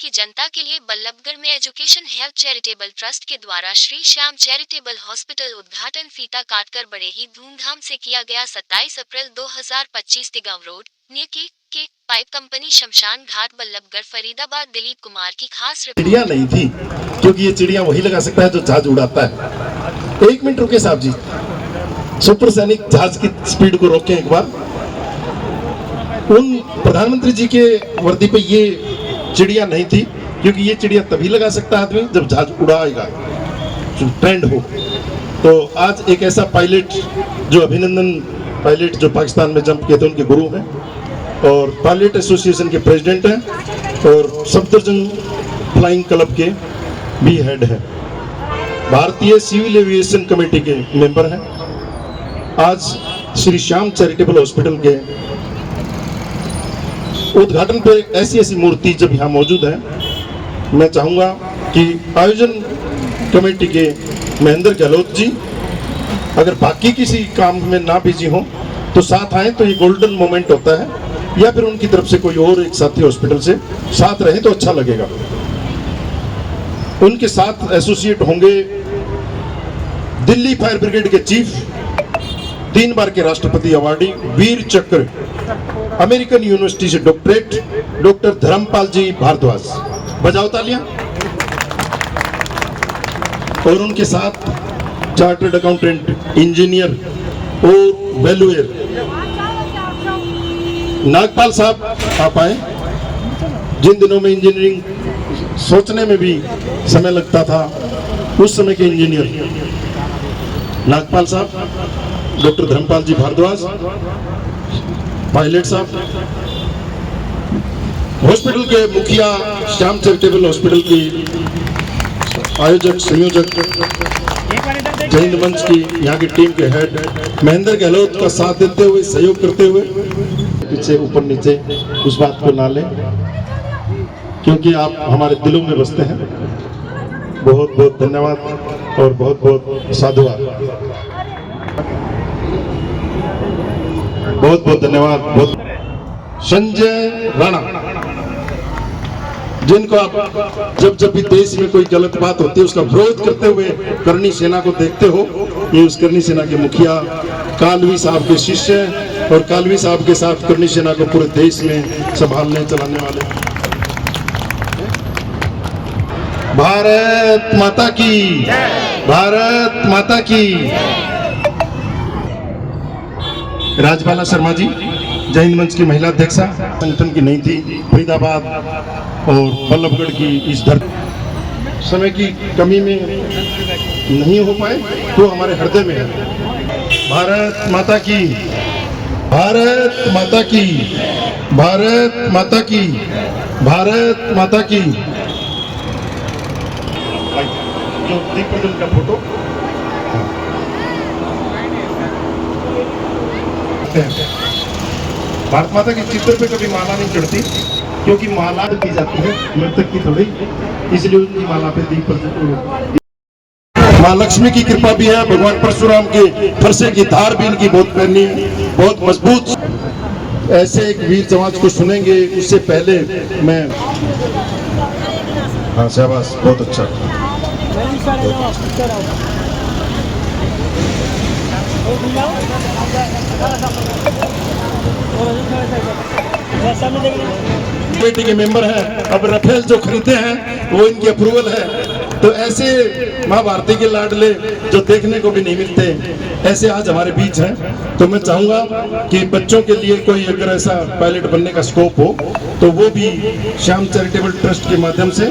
की जनता के लिए बल्लभगढ़ में एजुकेशन हेल्थ चैरिटेबल ट्रस्ट के द्वारा श्री श्याम चैरिटेबल हॉस्पिटल उद्घाटन फीता काटकर बड़े ही धूमधाम से किया गया। 27 अप्रैल 2025 तिगांव रोड नियर के पाइप कंपनी शमशान घाट बल्लभगढ़ फरीदाबाद। दिलीप कुमार की खास चिड़िया नहीं थी, क्योंकि ये चिड़िया वही लगा सकता है जो जहाज उड़ाता है। 1 मिनट रुके साहब जी, सुपरसोनिक जहाज की स्पीड को रोकें एक बार। उन प्रधानमंत्री जी के वर्दी पे ये चिड़िया नहीं थी, क्योंकि ये चिड़िया तभी लगा सकता है आदमी जब जहाज उड़ाएगा, जो ट्रेंड हो। तो आज एक ऐसा पायलट जो अभिनंदन पायलट जो पाकिस्तान में जंप किए थे उनके गुरु हैं और पायलट एसोसिएशन के प्रेसिडेंट हैं और सफदरजंग फ्लाइंग क्लब के भी हेड हैं, भारतीय सिविल एविएशन कमेटी के मेंबर हैं। आज श्री श्याम चैरिटेबल हॉस्पिटल के उद्घाटन पे ऐसी ऐसी मूर्ति जब यहाँ मौजूद है, मैं चाहूँगा कि आयोजन कमेटी के महेंद्र गहलोत जी अगर बाकी किसी काम में ना बिजी हो तो साथ आए, तो ये गोल्डन मोमेंट होता है, या फिर उनकी तरफ से कोई और एक साथी हॉस्पिटल से साथ रहे तो अच्छा लगेगा। उनके साथ एसोसिएट होंगे दिल्ली फायर ब्रिगेड के चीफ, 3 बार के राष्ट्रपति अवार्डी, वीर चक्र, अमेरिकन यूनिवर्सिटी से डॉक्टरेट, डॉक्टर धर्मपाल जी भारद्वाज, बजाओ तालियां। और उनके साथ चार्टर्ड अकाउंटेंट, इंजीनियर और वैल्यूअर नागपाल साहब आप आए। जिन दिनों में इंजीनियरिंग सोचने में भी समय लगता था, उस समय के इंजीनियर नागपाल साहब, डॉक्टर धर्मपाल जी भारद्वाज, पायलट साहब, हॉस्पिटल के मुखिया, श्याम चैरिटेबल हॉस्पिटल की आयोजक संयोजक, जय हिंद मंच की यहाँ की टीम के हेड महेंद्र गहलोत का साथ देते हुए, सहयोग करते हुए, पीछे ऊपर नीचे उस बात को ना लें, क्योंकि आप हमारे दिलों में बसते हैं। बहुत बहुत धन्यवाद और बहुत बहुत साधुवाद, बहुत बहुत धन्यवाद। बहुत संजय राणा, जिनको आप जब जब भी देश में कोई गलत बात होती है उसका विरोध करते हुए करनी सेना को देखते हो, ये उस करनी सेना के मुखिया, कालवी साहब के शिष्य और कालवी साहब के साथ करनी सेना को पूरे देश में संभालने चलाने वाले। भारत माता की, भारत माता की। राजबाला शर्मा जी, जय हिंद मंच की महिला अध्यक्षा, संगठन की नहीं थी, फरीदाबाद और बल्लभगढ़ की इस धरती समय की कमी में नहीं हो पाए तो हमारे हृदय में है। भारत माता की, भारत माता की, भारत माता की, भारत माता की। जो दीप प्रज्वलन का फोटो भारत माता के चित्र पे कभी माला नहीं चढ़ती, क्योंकि माला की जाती है मृतक की थोड़ी, इसलिए उनकी माला पे दीप प्रज्वलित। माँ लक्ष्मी की कृपा भी है, भगवान परशुराम के फरसे की धार भी इनकी बहुत पैनी, बहुत मजबूत। ऐसे एक वीर जवान को सुनेंगे, उससे पहले मैं, हाँ शाबाश, बहुत अच्छा। कमेटी के मेंबर हैं, अब राफेल जो खरीदे हैं वो इनकी अप्रूवल है। तो ऐसे माँ भारती के लाडले जो देखने को भी नहीं मिलते, ऐसे आज हमारे बीच हैं। तो मैं चाहूंगा कि बच्चों के लिए कोई अगर ऐसा पायलट बनने का स्कोप हो तो वो भी श्याम चैरिटेबल ट्रस्ट के माध्यम से,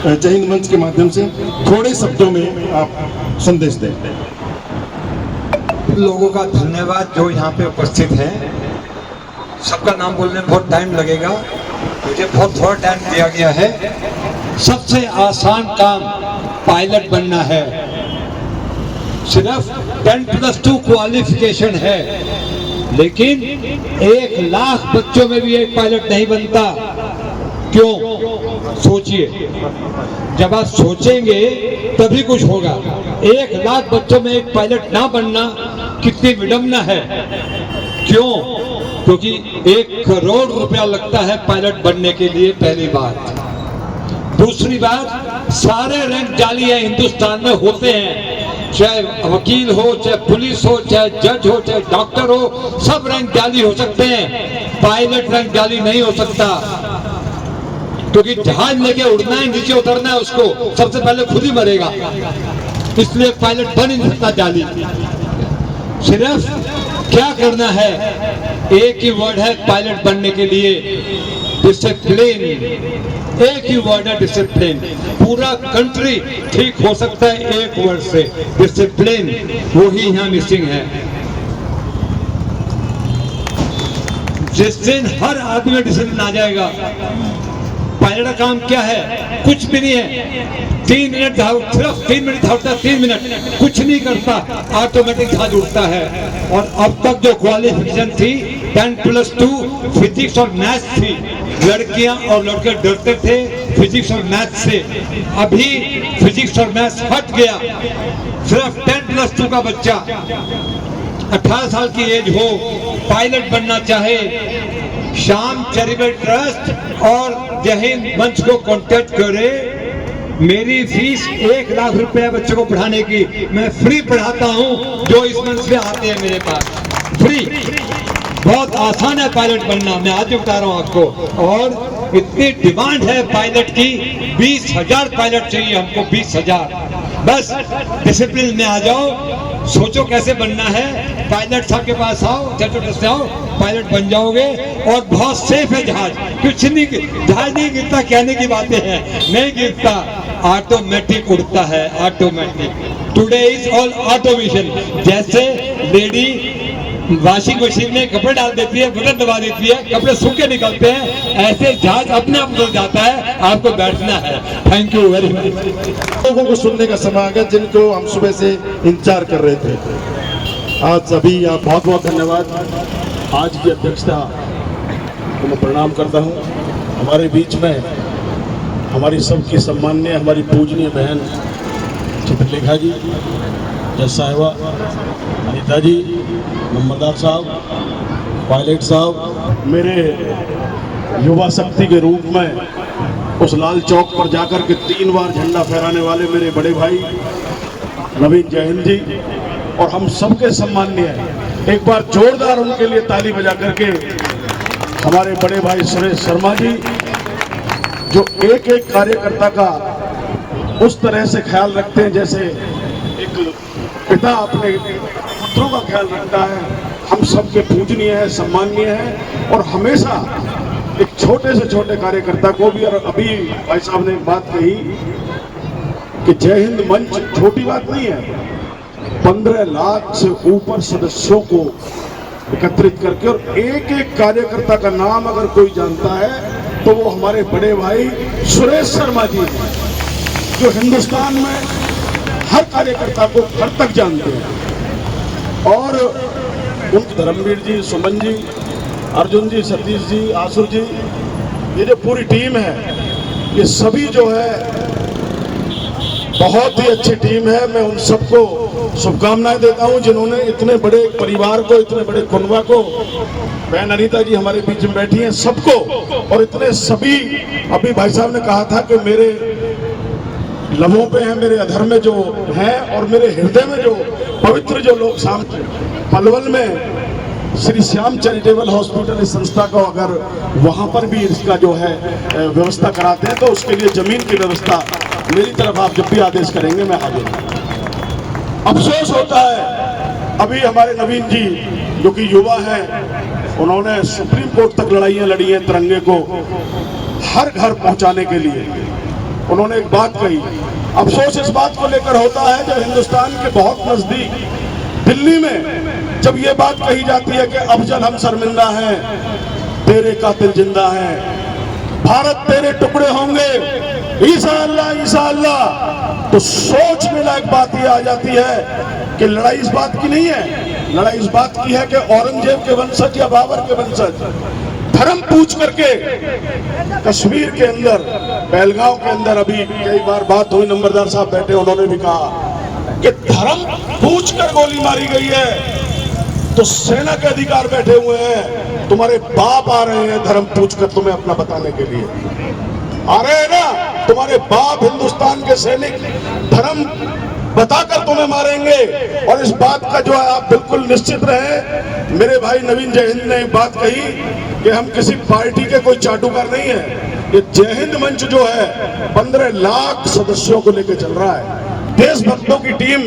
जय हिंद मंच के माध्यम से थोड़े शब्दों में आप संदेश दें। लोगों का धन्यवाद जो यहाँ पे उपस्थित हैं। सबका नाम बोलने में बहुत टाइम लगेगा, मुझे बहुत थोड़ा टाइम दिया गया है। सबसे आसान काम पायलट बनना है, सिर्फ 10+2 क्वालिफिकेशन है, लेकिन 1 लाख बच्चों में भी एक पायलट नहीं बनता। क्यों? सोचिए, जब आप सोचेंगे तभी कुछ होगा। 1 लाख बच्चों में एक पायलट ना बनना कितनी विडंबना है। क्यों? क्योंकि 1 करोड़ रुपया लगता है पायलट बनने के लिए, पहली बात। दूसरी बात, सारे रैंक जाली है हिंदुस्तान में होते हैं, चाहे वकील हो, चाहे पुलिस हो, चाहे जज हो, चाहे डॉक्टर हो, सब रैंक जाली हो सकते हैं। पायलट रैंक जाली नहीं हो सकता, क्योंकि जहाज लेके उड़ना है, नीचे उतरना है उसको, सबसे पहले खुद ही मरेगा, इसलिए पायलट बन ही नहीं सकता जाली। सिर्फ क्या करना है, एक ही वर्ड है पायलट बनने के लिए, डिसिप्लिन। एक ही वर्ड है डिसिप्लिन। पूरा कंट्री ठीक हो सकता है एक वर्ड से, डिसिप्लिन। वही यहाँ मिसिंग है। जिस दिन हर आदमी में डिसिप्लिन आ जाएगा, पायलट का काम क्या है? कुछ भी नहीं है। 3 मिनट सिर्फ 3 मिनट धावता है, 3 मिनट कुछ नहीं करता, ऑटोमेटिक जहाज उड़ता है। और अब तक जो क्वालिफिकेशन थी 10+2 फिजिक्स और मैथ्स थी, लड़कियां और लड़के डरते थे फिजिक्स और मैथ्स से। अभी फिजिक्स और मैथ्स हट गया, सिर्फ 10+2 का बच्चा 18 साल की एज हो, पायलट बनना चाहे, श्याम चैरिटेबल ट्रस्ट और जय हिंद मंच को कांटेक्ट करे। मेरी फीस 1 लाख रुपए बच्चों को पढ़ाने की, मैं फ्री पढ़ाता हूं। जो इस मंच पे आते हैं मेरे पास, फ्री। बहुत आसान है पायलट बनना, मैं आज बता रहा हूं आपको। और इतनी डिमांड है पायलट की, 20,000 पायलट चाहिए हमको, 20,000। बस डिसिप्लिन में आ जाओ, सोचो कैसे बनना है, पायलट साहब के पास आओ, चैरिटेबल से आओ, पायलट बन जाओगे। और बहुत सेफ है जहाज, कुछ नहीं, जहाज नहीं गिरता, कहने की बातें हैं, नहीं गिरता, ऑटोमेटिक उड़ता है, automatic. Today is all automation. जैसे लेडी वॉशिंग मशीन में कपड़े डाल देती है, बटन दबा देती है, कपड़े सूख के निकलते हैं, ऐसे जहाज अपने आप उतर जाता है, आपको बैठना है। Thank you very much. लोगों को सुनने का समय आ गया जिनको हम सुबह से इंतजार कर रहे थे। आज अभी आप बहुत बहुत धन्यवाद। आज की अध्यक्षता को मैं प्रणाम करता हूँ। हमारे बीच में हमारी सबकी सम्माननीय, हमारी पूजनीय बहन चित्रलेखा जी, जज साहिबा, अनिता जी, मोहम्मदार साहब, पायलट साहब, मेरे युवा शक्ति के रूप में उस लाल चौक पर जाकर के 3 बार झंडा फहराने वाले मेरे बड़े भाई नवीन जैन जी, और हम सबके सम्माननीय है, एक बार जोरदार उनके लिए ताली बजा करके हमारे बड़े भाई सुरेश शर्मा जी, जो एक एक कार्यकर्ता का उस तरह से ख्याल रखते हैं जैसे एक पिता अपने पुत्रों का ख्याल रखता है। हम सबके पूजनीय है, सम्माननीय है। और हमेशा एक छोटे से छोटे कार्यकर्ता को भी, और अभी भाई साहब ने एक बात कही कि जय हिंद मंच छोटी बात नहीं है, 15 लाख से ऊपर सदस्यों को एकत्रित करके, और एक एक कार्यकर्ता का नाम अगर कोई जानता है तो वो हमारे बड़े भाई सुरेश शर्मा जी, जो हिंदुस्तान में हर कार्यकर्ता को घर तक जानते हैं। और उनके धर्मवीर जी, सुमन जी, अर्जुन जी, सतीश जी, आसुर जी, ये जो पूरी टीम है, ये सभी जो है बहुत ही अच्छी टीम है। मैं उन सबको शुभकामनाएं देता हूं जिन्होंने इतने बड़े परिवार को, इतने बड़े कुनबा को, बहन अनीता जी हमारे बीच में बैठी हैं, सबको, और इतने सभी, अभी भाई साहब ने कहा था कि मेरे लम्हों पे हैं, मेरे अधर में जो हैं और मेरे हृदय में जो पवित्र जो लोग सामने पलवल में श्री श्याम चैरिटेबल हॉस्पिटल इस संस्था को अगर वहां पर भी इसका जो है व्यवस्था कराते हैं तो उसके लिए जमीन की व्यवस्था मेरी तरफ आप जब भी आदेश करेंगे मैं हाजिर हूं। अफसोस होता है अभी हमारे नवीन जी जो कि युवा हैं, उन्होंने सुप्रीम कोर्ट तक लड़ाइयां लड़ी हैं तिरंगे को हर घर पहुंचाने के लिए। उन्होंने एक बात कही, अफसोस इस बात को लेकर होता है जब हिंदुस्तान के बहुत नजदीक दिल्ली में जब ये बात कही जाती है कि अफजल हम शर्मिंदा हैं, तेरे कातिल जिंदा हैं, भारत तेरे टुकड़े होंगे, ईसा अल्लाह, तो सोचने लायक बात ये आ जाती है कि लड़ाई इस बात की नहीं है, लड़ाई इस बात की है कि औरंगजेब के वंशज या बाबर के वंशज धर्म पूछ करके कश्मीर के अंदर, पहलगांव के अंदर, अभी कई बार बात हुई, नंबरदार साहब बैठे, उन्होंने भी कहा कि धर्म पूछ कर गोली मारी गई है, तो सेना के अधिकार बैठे हुए हैं, तुम्हारे बाप आ रहे हैं धर्म पूछ कर तुम्हें अपना बताने के लिए, आ रहे हैं ना, तुम्हारे हमारे बाप हिंदुस्तान के सैनिक धर्म बताकर तुम्हें मारेंगे। और इस बात का जो है आप बिल्कुल निश्चित रहे। मेरे भाई नवीन जय हिंद ने एक बात कही कि हम किसी पार्टी के कोई चाटुकार नहीं है। ये जय हिंद मंच जो है 15 लाख सदस्यों को लेकर चल रहा है। देशभक्तों की टीम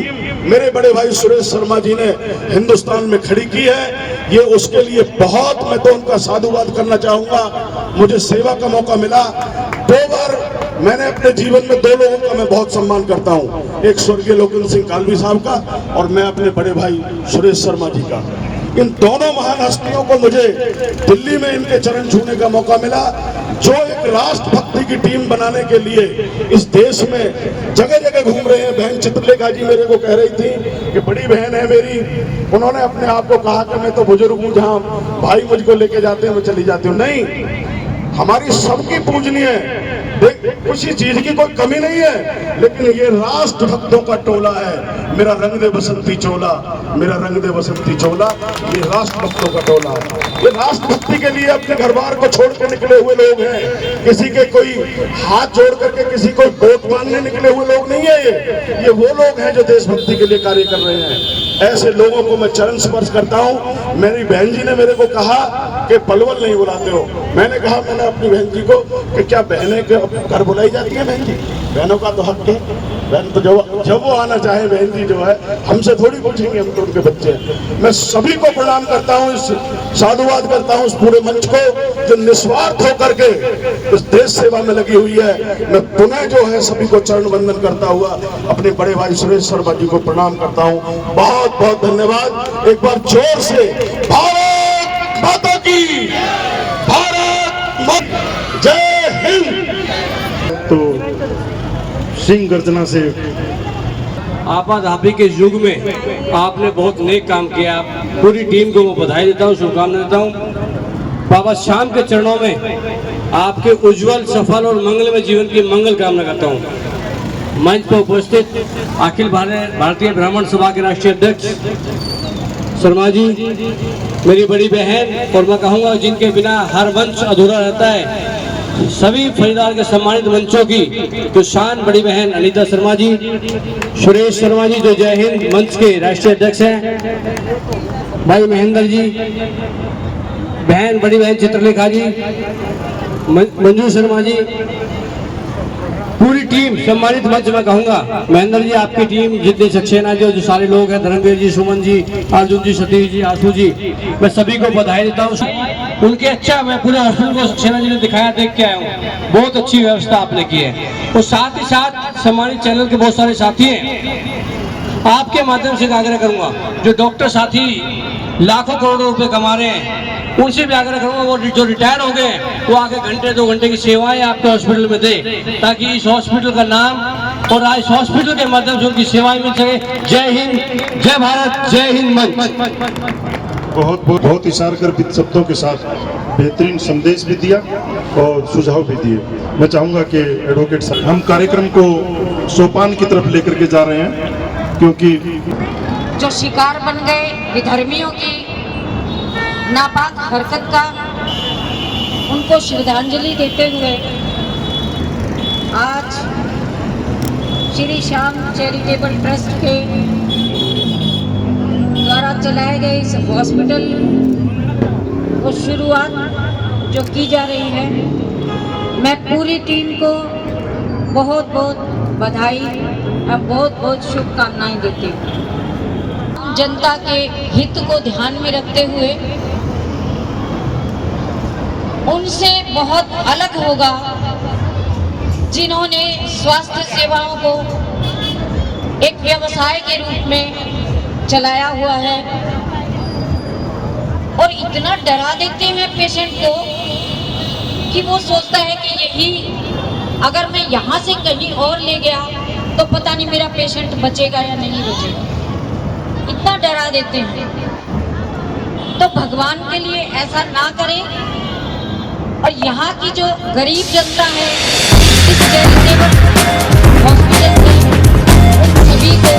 मेरे बड़े भाई सुरेश शर्मा जी ने हिंदुस्तान में खड़ी की है। ये उसके लिए बहुत मैं तो उनका साधुवाद करना चाहूंगा। मुझे सेवा का मौका मिला 2 बार। मैंने अपने जीवन में 2 लोगों का मैं बहुत सम्मान करता हूं, एक स्वर्गीय लोकेंद्र सिंह कालवी साहब का और मैं अपने बड़े भाई सुरेश शर्मा जी का। इन दोनों महान हस्तियों को मुझे दिल्ली में इनके चरण छूने का मौका मिला, जो एक राष्ट्रभक्ति की टीम बनाने के लिए इस देश में जगह जगह घूम रहे हैं। बहन चित्रलेखा जी मेरे को कह रही थी कि बड़ी बहन है मेरी, उन्होंने अपने आप को कहा कि मैं तो बुजुर्ग हूं, जहां भाई मुझको लेके जाते हैं मैं चली जाती हूँ। नहीं, हमारी सबकी पूजनीय है। देख, किसी चीज की कोई कमी नहीं है, लेकिन ये राष्ट्रभक्तों का टोला है। मेरा रंग दे बसंती चोला, मेरा रंग दे बसंती चोला, ये राष्ट्रभक्तों का टोला है। ये राष्ट्रभक्ति के लिए अपने घर बार को छोड़ के निकले हुए लोग हैं। किसी के कोई हाथ जोड़ करके किसी को वोट मांगने निकले हुए लोग नहीं है। ये वो लोग हैं जो देशभक्ति के लिए कार्य कर रहे हैं। ऐसे लोगों को मैं चरण स्पर्श करता हूँ। मेरी बहन जी ने मेरे को कहा कि पलवल नहीं बुलाते हो। मैंने कहा, मैंने अपनी बहन जी को कि क्या बहनें घर बुलाई जाती है? बहन जी, बहनों का तो हक है। बहन तो जब वो आना चाहे, बहन जी जो है हमसे थोड़ी पूछेंगे, हम तो उनके बच्चे हैं। मैं सभी को प्रणाम करता हूँ, साधुवाद करता हूँ उस पूरे मंच को जो निस्वार्थ होकर के इस देश सेवा में लगी हुई है। मैं पुनः जो है सभी को चरण वंदन करता हुआ अपने बड़े भाई सुरेश शर्मा जी को प्रणाम करता हूँ। बहुत बहुत धन्यवाद। एक बार जोर से भारत माता की, भारत माता, जय हिंद। तो सिंह गर्जना से आपाधापी के युग में आपने बहुत नेक काम किया। पूरी टीम को मैं बधाई देता हूँ, शुभकामनाएं देता हूँ। बाबा श्याम के चरणों में आपके उज्जवल, सफल और मंगलमय जीवन की मंगल कामना करता हूँ। मंच पर उपस्थित अखिल भारतीय ब्राह्मण सभा के राष्ट्रीय अध्यक्ष शर्मा जी, मेरी बड़ी बहन, और मैं कहूँगा जिनके बिना हर मंच अधूरा रहता है, सभी फरीदार के सम्मानित मंचों की तो शान बड़ी बहन अनीता शर्मा जी, सुरेश शर्मा जी जो जय हिंद मंच के राष्ट्रीय अध्यक्ष हैं, भाई महेंद्र जी, बहन बड़ी बहन चित्रलेखा जी, मंजू शर्मा जी, पूरी टीम सम्मानित मंच में कहूंगा। महेंद्र जी, आपकी टीम, जितनी सक्सेना जो सारे लोग हैं, धर्मवीर जी, सुमन जी, अर्जुन जी, सतीश जी, आशु जी, मैं सभी को बधाई देता हूँ। उनके अच्छा, मैं पूरे हॉस्पिटल को सक्सेना जी ने दिखाया, देख के आया हूँ। बहुत अच्छी व्यवस्था आपने की है। और साथ ही साथ सम्मानित चैनल के बहुत सारे साथी हैं, आपके माध्यम से आग्रह करूंगा, जो डॉक्टर साथी लाखों करोड़ों रुपए कमा रहे हैं, उनसे भी आग्रह करूंगा वो जो रिटायर हो गए वो आगे घंटे 2 घंटे की सेवाएं आपके हॉस्पिटल में दे, ताकि इस हॉस्पिटल का नाम और इस हॉस्पिटल के माध्यम से उनकी सेवाएं मिल सके। जय हिंद, जय भारत, जय हिंद मंच। बहुत इशार कर शब्दों के साथ बेहतरीन संदेश भी दिया और सुझाव भी दिए। मैं चाहूंगा कि एडवोकेट साहब, हम कार्यक्रम को सोपान की तरफ लेकर के जा रहे हैं, क्योंकि जो शिकार बन गए विधर्मियों की नापाक हरकत का, उनको श्रद्धांजलि देते हुए आज श्री श्याम चैरिटेबल ट्रस्ट के द्वारा चलाए गए इस हॉस्पिटल को शुरुआत जो की जा रही है, मैं पूरी टीम को बहुत बहुत बधाई और बहुत बहुत शुभकामनाएं देती हूँ। जनता के हित को ध्यान में रखते हुए उनसे बहुत अलग होगा जिन्होंने स्वास्थ्य सेवाओं को एक व्यवसाय के रूप में चलाया हुआ है और इतना डरा देते हैं पेशेंट को कि वो सोचता है कि यही अगर मैं यहाँ से कहीं और ले गया तो पता नहीं मेरा पेशेंट बचेगा या नहीं बचेगा, इतना डरा देते हैं। तो भगवान के लिए ऐसा ना करें और यहाँ की जो गरीब जनता है इस चैरिटेबल हॉस्पिटल में उन सभी को